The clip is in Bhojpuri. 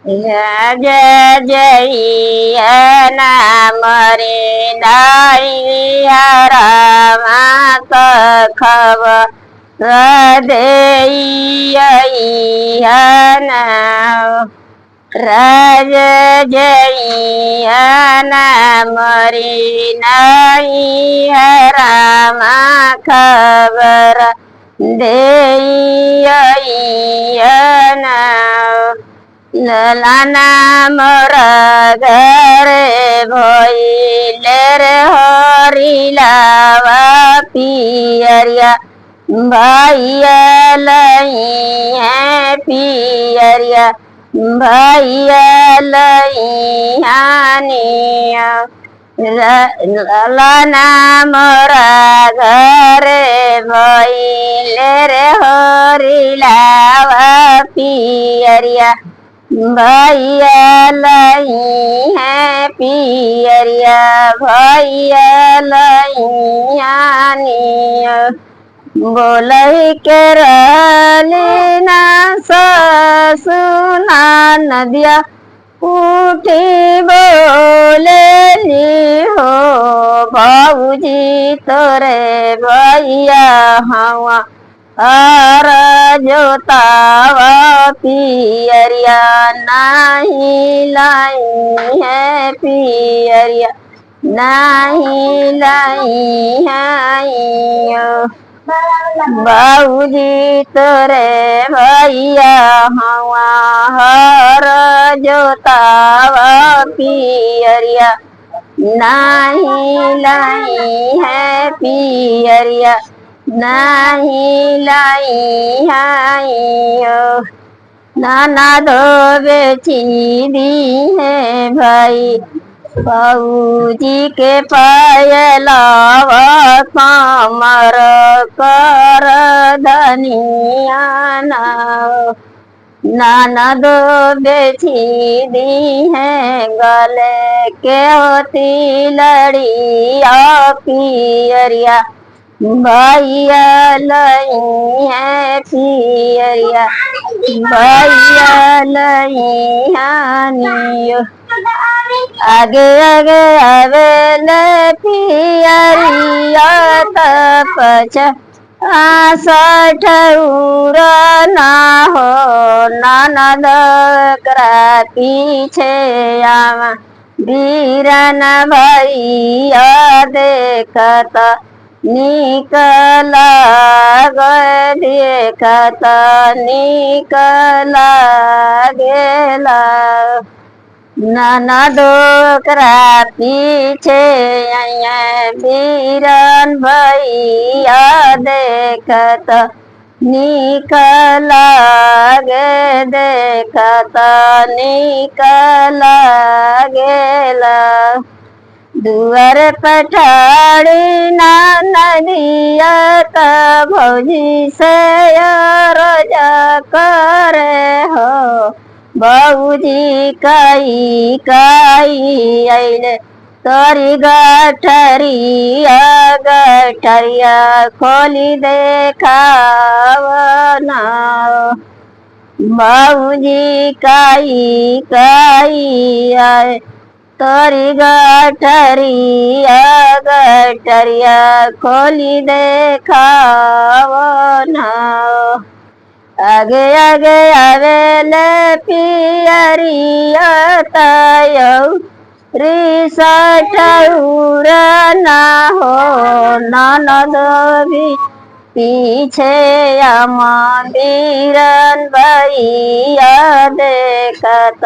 जय जय नाम रे नैया रामा खबर देना राज जय नाम रे नैया रामा खबर देना ललाना मोरा घरे भइले रे हरिलावा पियरिया भैया लई है पियरिया भैया लई हानिया ललाना मोरा घरे भइले रे हरिलावा पियरिया भैया लई है पियरिया भैया लई हानिया बोलई के रहली ना सुना नदिया उठी बोलेली हो बाबूजी तोरे भैया हवा हर जोतावा पियरिया नहीं लाई है पियरिया नहीं लाई है बाबूजी तोरे भैया हवा हर जोतावा पियरिया नहीं लाई है पियरिया नहीं लाई है नाना दो बेची दी है भाई बाबूजी के पायलावा कमर कर धनिया नाना दो बेची दी है गले के होती लड़िया पियरिया भैया लई है पियरिया भैया लई हानियो आगे आगे आवेले पियरिया तपच आसठौर ना हो ननद करा पीछे आवा वीरन भैया देखत निकला देखत निकला गेला ननदो करा पीछे वीरन भैया देखत निकला गे देखत निकला गेला दुआर पठाड़ी ना नदिया का भौजी से रोजा करे हो बाबूजी काई काई आइले तोरी गठरिया गठरिया खोली देखावना बाबूजी काई काई आए तोरी गठरिया गठरिया खोली देखावना आगे आगे आवेले पियरिया तायो रिसठौर ना हो ननद भी पीछे आमा वीरन भैया देखत